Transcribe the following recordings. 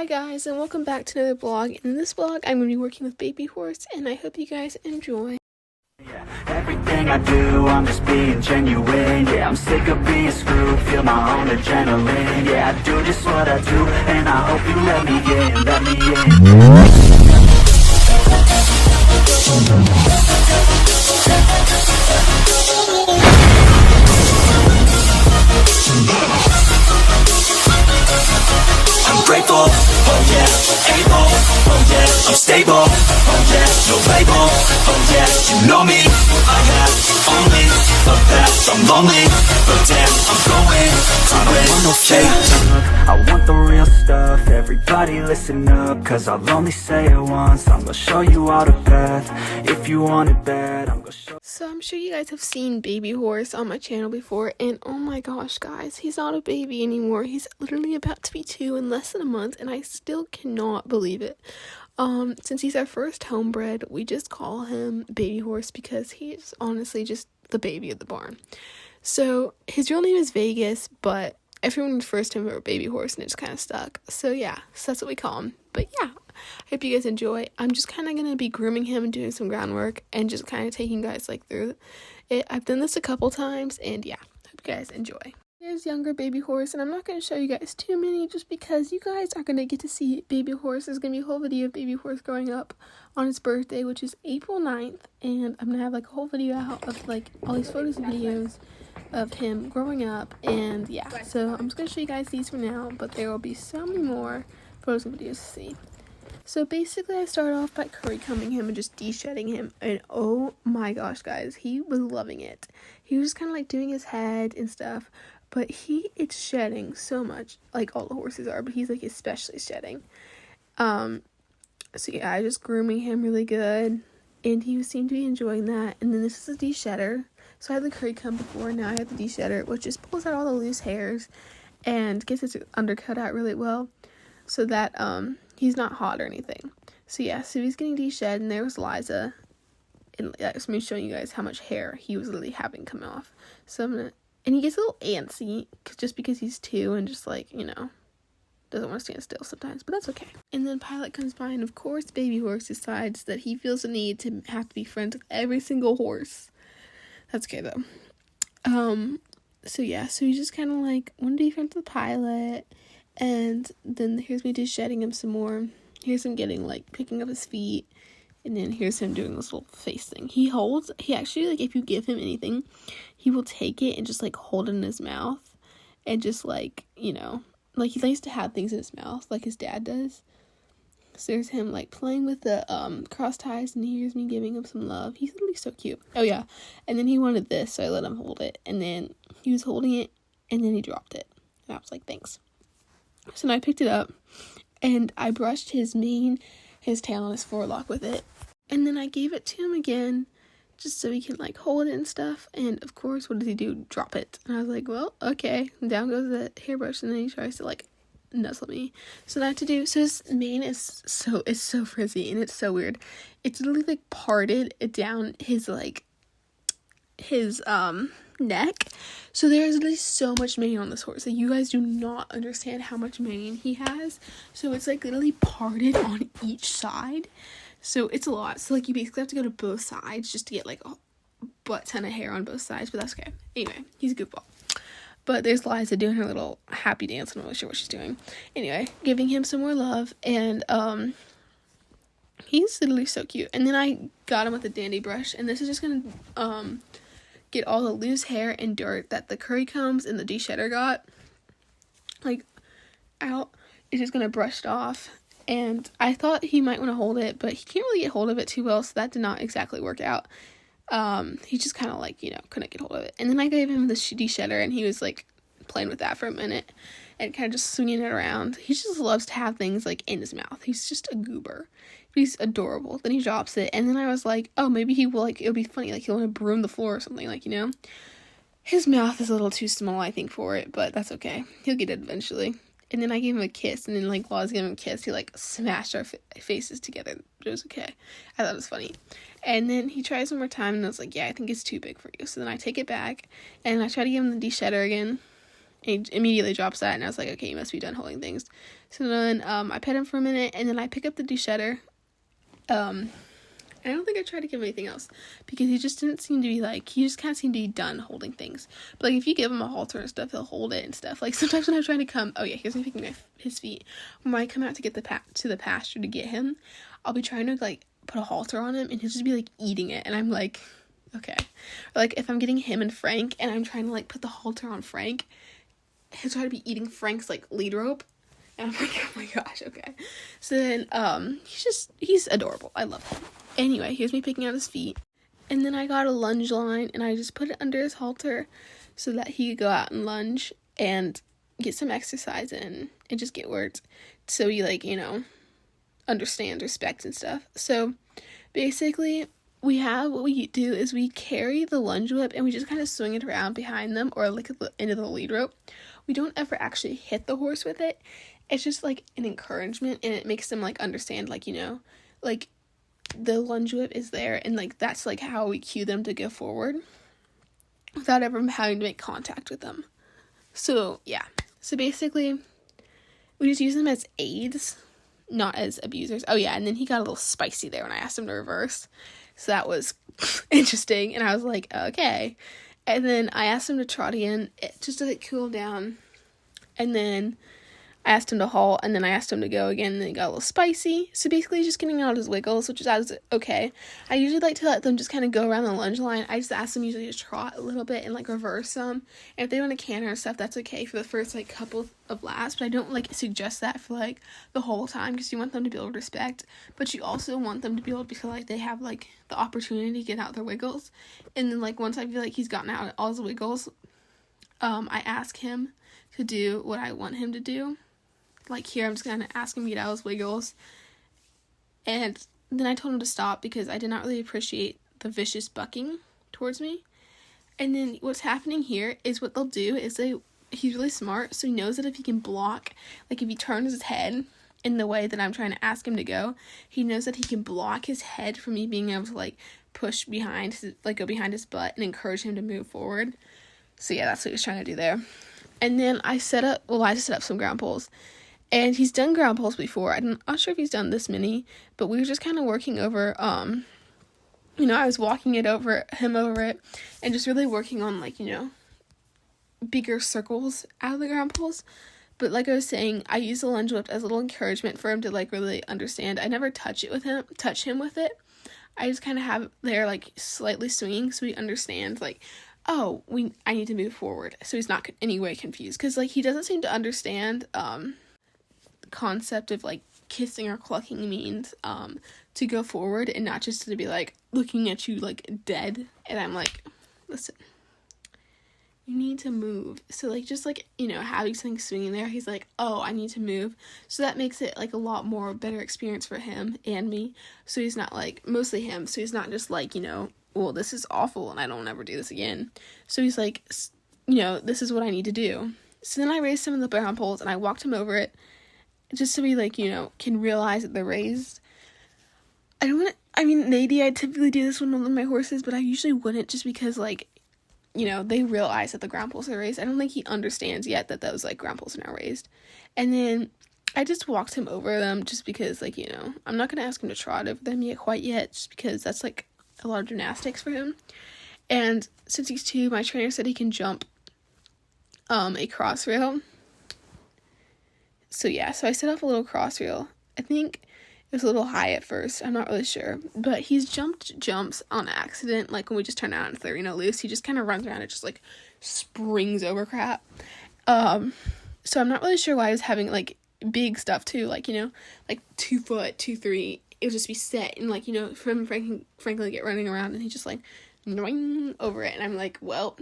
Hi guys, and welcome back to another vlog. In this vlog, I'm going to be working with Baby Horse, and I hope you guys enjoy. Yeah, everything I do, I'm just being genuine. Yeah, I'm sick of being screwed, feel my own adrenaline. Yeah, I do just what I do, and I hope you let me in, let me in. I'm grateful, oh yeah, able, oh yeah, I'm stable, oh yeah, no label, oh yeah, you know me, I have only the best, I'm lonely, but damn, I'm going to win. I want no fake, I want the real stuff, everybody listen up, cause I'll only say it once, I'm gonna show you all the path, if you want it bad, I'm gonna show. So I'm sure you guys have seen Baby Horse on my channel before, and oh my gosh guys, he's not a baby anymore. He's literally about to be 2 in less than a month, and I still cannot believe it. Since he's our first homebred, we just call him Baby Horse because he's honestly just the baby of the barn. So his real name is Vegas, but everyone refers to him as Baby Horse, and it just kind of stuck. So yeah, so that's what we call him. But yeah, I hope you guys enjoy. I'm just kind of going to be grooming him and doing some groundwork and just kind of taking you guys like through it. I've done this a couple times, and yeah, hope you guys enjoy. Here's younger Baby Horse, and I'm not going to show you guys too many just because you guys are going to get to see Baby Horse. There's going to be a whole video of Baby Horse growing up on his birthday, which is April 9th, and I'm going to have like a whole video out of like all these photos and videos of him growing up, and yeah, so I'm just going to show you guys these for now, but there will be so many more photos and videos to see. So basically I started off by curry combing him and just de-shedding him, and oh my gosh guys, he was loving it. He was just kind of like doing his head and stuff, but it's shedding so much, like all the horses are, but he's like especially shedding. So yeah, I just grooming him really good, and he seemed to be enjoying that. And then this is a de-shedder. So I had the curry comb before, now I have the de-shedder, which just pulls out all the loose hairs and gets his undercut out really well, so that he's not hot or anything. So yeah, so he's getting de-shed, and there was Liza, and that's me showing you guys how much hair he was literally having come off. So and he gets a little antsy just because he's 2 and just like, you know, doesn't want to stand still sometimes, but that's okay. And then Pilot comes by, and of course Baby Horse decides that he feels the need to have to be friends with every single horse. That's okay though. So yeah, so he's just kind of like want to be friends with Pilot, and then here's me just shedding him some more. Here's him getting like picking up his feet, and then here's him doing this little face thing. He actually, like, if you give him anything, he will take it and just like hold it in his mouth, and just like, you know, like he likes to have things in his mouth like his dad does. So there's him like playing with the cross ties, and here's me giving him some love. He's literally so cute. Oh yeah, and then he wanted this, so I let him hold it, and then he was holding it, and then he dropped it, and I was like, thanks. So then I picked it up, and I brushed his mane, his tail, and his forelock with it, and then I gave it to him again, just so he can like hold it and stuff. And of course, what does he do? Drop it. And I was like, well, okay. And down goes the hairbrush, and then he tries to like nuzzle me. So his mane is so frizzy, and it's so weird. It's literally like parted down his neck. So there's literally so much mane on this horse. Like, you guys do not understand how much mane he has. So it's like literally parted on each side. So it's a lot. So like you basically have to go to both sides just to get like a butt ton of hair on both sides, but that's okay. Anyway, he's a goofball. But there's Liza doing her little happy dance. I'm not really sure what she's doing. Anyway, giving him some more love, and he's literally so cute. And then I got him with a dandy brush, and this is just gonna get all the loose hair and dirt that the curry combs and the de-shedder got like out. It's just gonna brush it off, and I thought he might want to hold it, but he can't really get hold of it too well, so that did not exactly work out. He just kind of like, you know, couldn't get hold of it. And then I gave him the de-shedder, and he was like playing with that for a minute and kind of just swinging it around. He just loves to have things like in his mouth. He's just a goober. He's adorable. Then he drops it, and then I was like, oh, maybe he will, like, it'll be funny, like he'll want to broom the floor or something, like, you know. His mouth is a little too small, I think, for it, but that's okay. He'll get it eventually. And then I gave him a kiss, and then like while I was giving him a kiss, he like smashed our faces together. But it was okay. I thought it was funny. And then he tries one more time, and I was like, yeah, I think it's too big for you. So then I take it back, and I try to give him the de-shedder again, And he immediately drops that, and I was like, okay, you must be done holding things. So then I pet him for a minute, and then I pick up the de-shedder. I don't think I tried to give him anything else, because he just didn't seem to be, like, he just kind of seemed to be done holding things. But, like, if you give him a halter and stuff, he'll hold it and stuff. Like, sometimes when I'm trying to come, oh yeah, here's me picking his feet. When I come out to get to the pasture to get him, I'll be trying to, like, put a halter on him, and he'll just be, like, eating it, and I'm like, okay. Or, like, if I'm getting him and Frank, and I'm trying to, like, put the halter on Frank, he'll try to be eating Frank's, like, lead rope. And I'm like, oh my gosh, okay. So then, he's adorable. I love him. Anyway, here's me picking out his feet. And then I got a lunge line, and I just put it under his halter so that he could go out and lunge and get some exercise in and just get words. So he, like, you know, understands respect and stuff. So basically, what we do is we carry the lunge whip and we just kind of swing it around behind them, or like at the end of the lead rope. We don't ever actually hit the horse with it. It's just like an encouragement, and it makes them like understand, like, you know, like the lunge whip is there, and like that's like how we cue them to go forward without ever having to make contact with them. So yeah, so basically we just use them as aids, not as abusers. Oh yeah, and then he got a little spicy there when I asked him to reverse, so that was interesting, and I was like, okay. And then I asked him to trot again, just to like cool down, and then I asked him to halt, and then I asked him to go again, and then he got a little spicy. So basically, he's just getting out his wiggles, which is okay. I usually like to let them just kind of go around the lunge line. I just ask them usually to trot a little bit and, like, reverse them. And if they want to canter and stuff, that's okay for the first, like, couple of laps. But I don't, like, suggest that for, like, the whole time, because you want them to be able to respect. But you also want them to be able to feel like they have, like, the opportunity to get out their wiggles. And then, like, once I feel like he's gotten out all his wiggles, I ask him to do what I want him to do. Like here, I'm just going to ask him to get out his wiggles. And then I told him to stop because I did not really appreciate the vicious bucking towards me. And then what's happening here is what they'll do is he's really smart, so he knows that if he can block, like if he turns his head in the way that I'm trying to ask him to go, he knows that he can block his head from me being able to, like, push behind, like, go behind his butt and encourage him to move forward. So yeah, that's what he was trying to do there. And then I set up some ground poles. And he's done ground poles before. I'm not sure if he's done this many, but we were just kind of working over, you know, I was walking him over it, and just really working on, like, you know, bigger circles out of the ground poles. But like I was saying, I use the lunge whip as a little encouragement for him to, like, really understand. I never touch him with it. I just kind of have it there, like, slightly swinging, so he understands, like, oh, I need to move forward. So he's not in any way confused, because, like, he doesn't seem to understand, concept of, like, kissing or clucking means to go forward, and not just to be, like, looking at you, like, dead. And I'm like, listen, you need to move. So, like, just, like, you know, having something swinging there, he's like, oh, I need to move. So that makes it, like, a lot more better experience for him and me. So he's not, like, mostly him, so he's not just like, you know, well, this is awful and I don't ever do this again. So he's like, you know, this is what I need to do. So then I raised some of the ground poles and I walked him over it, just so he, like, you know, can realize that they're raised. Maybe I typically do this with one of my horses, but I usually wouldn't, just because, like, you know, they realize that the ground poles are raised. I don't think he understands yet that those, like, ground poles are now raised. And then I just walked him over them, just because, like, you know, I'm not going to ask him to trot over them quite yet, just because that's, like, a lot of gymnastics for him. And since he's 2, my trainer said he can jump a cross rail. So yeah, so I set up a little cross rail. I think it was a little high at first. I'm not really sure. But he's jumped jumps on accident. Like when we just turn out and they're, you know, loose, he just kind of runs around and just, like, springs over crap. So I'm not really sure why he was having, like, big stuff too. Like, you know, like 2 foot, 2-3. It would just be set. And, like, you know, for him, frankly, get running around and he just, like, noing over it. And I'm like, well,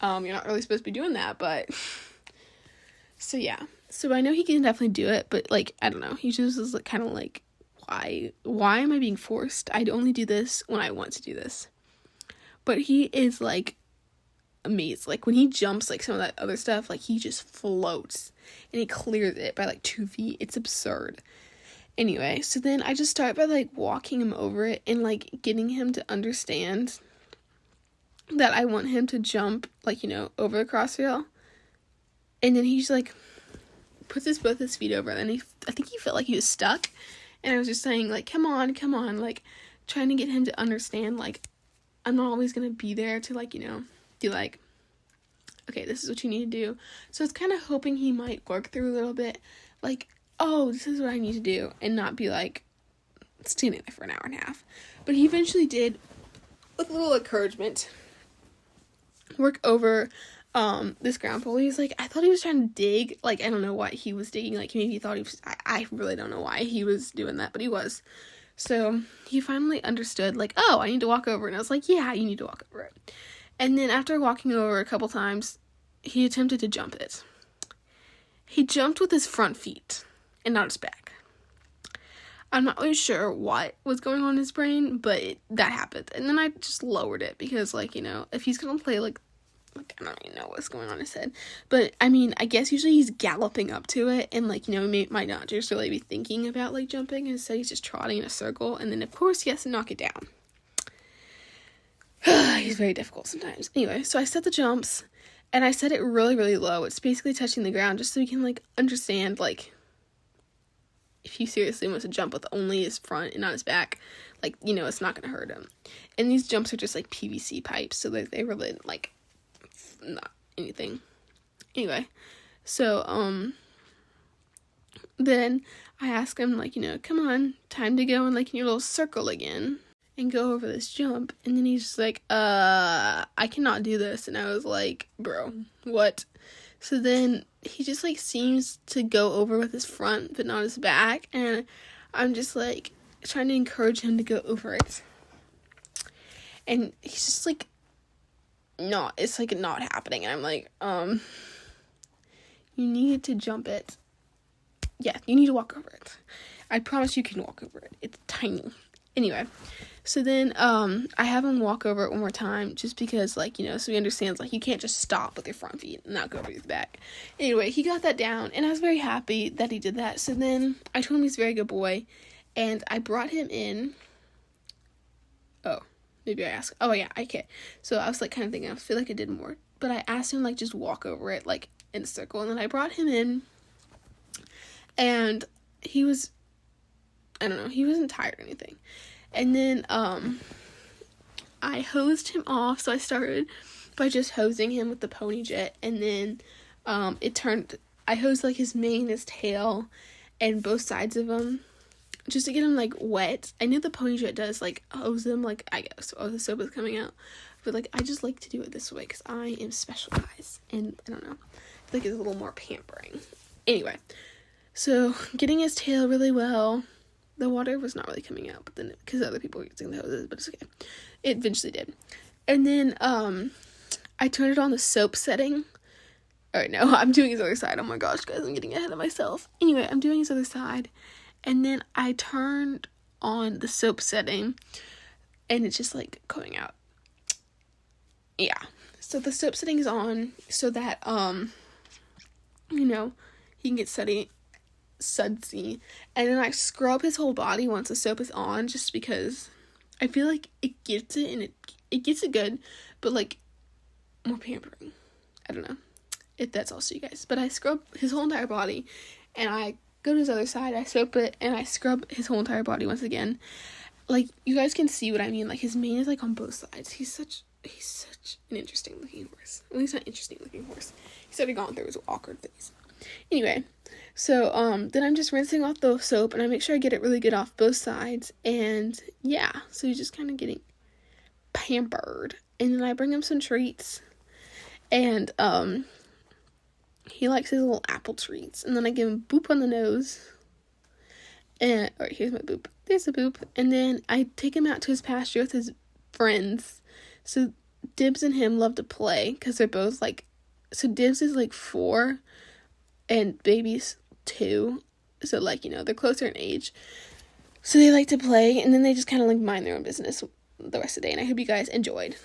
you're not really supposed to be doing that, but... So yeah. So I know he can definitely do it, but, like, I don't know. He just is, like, kind of like, why am I being forced? I'd only do this when I want to do this. But he is, like, amazed. Like, when he jumps, like, some of that other stuff, like, he just floats. And he clears it by, like, 2 feet. It's absurd. Anyway, so then I just start by, like, walking him over it and, like, getting him to understand that I want him to jump, like, you know, over the cross rail. And then he just, like, puts both his feet over, and I think he felt like he was stuck. And I was just saying, like, come on, like, trying to get him to understand, like, I'm not always going to be there to, like, be like, okay, this is what you need to do. So it's kind of hoping he might work through a little bit, like, oh, this is what I need to do, and not be, like, standing there for an hour and a half. But he eventually did, with a little encouragement, work over this ground pole. He's like, I thought he was trying to dig, like, I don't know what he was digging, like, maybe he thought he was, I really don't know why he was doing that, but he was. So he finally understood, like, oh, I need to walk over, and I was like, yeah, you need to walk over it. And then after walking over a couple times, he attempted to jump it. He jumped with his front feet and not his back. I'm not really sure what was going on in his brain, but that happened. And then I just lowered it because, like, if he's going to play, like, I don't even know what's going on in his head. But, I mean, I guess usually he's galloping up to it and, like, he might not just really be thinking about, like, jumping. Instead, he's just trotting in a circle. And then, of course, he has to knock it down. He's very difficult sometimes. Anyway, so I set the jumps, and I set it really, really low. It's basically touching the ground just so he can, like, understand, like, if he seriously wants to jump with only his front and not his back, like, it's not going to hurt him. And these jumps are just, like, PVC pipes, so they really, like, not anything. Anyway, so, then I ask him, like, come on, time to go in, like, in your little circle again and go over this jump. And then he's just like, I cannot do this. And I was like, bro, what? So then he just, like, seems to go over with his front, but not his back. And I'm just, like, trying to encourage him to go over it. And he's just, like, it's, like, not happening. And I'm like, you need to jump it. Yeah, you need to walk over it. I promise you can walk over it. It's tiny. Anyway, so then, I have him walk over it one more time, just because, like, so he understands, like, you can't just stop with your front feet and not go over his back. Anyway, he got that down, and I was very happy that he did that. So then, I told him he's a very good boy, and I brought him in. Oh, maybe I asked. Oh, yeah, okay. So I was, like, kind of thinking, I feel like I did more, but I asked him, like, just walk over it, like, in a circle, and then I brought him in, and he was, I don't know, he wasn't tired or anything. And then, I hosed him off, so I started by just hosing him with the pony jet, and then, I hosed, like, his mane, his tail, and both sides of him, just to get him, like, wet. I knew the pony jet does, like, hose them, like, I guess, the soap is coming out, but, like, I just like to do it this way, because I am special, guys, and, I don't know, I feel like it's a little more pampering. Anyway, so, getting his tail really well. The water was not really coming out, but then, because other people were using the hoses, but it's okay. It eventually did. And then, I turned it on the soap setting. Alright, no, I'm doing his other side. Oh my gosh, guys, I'm getting ahead of myself. Anyway, I'm doing his other side. And then I turned on the soap setting, and it's just, like, going out. Yeah. So the soap setting is on, so that, he can get sudsy, and then I scrub his whole body once the soap is on, just because I feel like it gets it, and it gets it good, but, like, more pampering. I don't know if that's also you guys, but I scrub his whole entire body, and I go to his other side, I soap it, and I scrub his whole entire body once again. Like, you guys can see what I mean. Like, his mane is, like, on both sides. He's such an interesting looking horse. Well, he's not interesting looking horse. He's already gone through his awkward phase. Anyway, so, then I'm just rinsing off the soap, and I make sure I get it really good off both sides, and, yeah, so he's just kind of getting pampered, and then I bring him some treats, and, he likes his little apple treats, and then I give him boop on the nose, and, alright, here's my boop, there's the boop, and then I take him out to his pasture with his friends. So Dibs and him love to play, because they're both, like, so Dibs is, like, 4, and Baby's 2, so, like, they're closer in age, so they like to play, and then they just kind of, like, mind their own business the rest of the day, and I hope you guys enjoyed.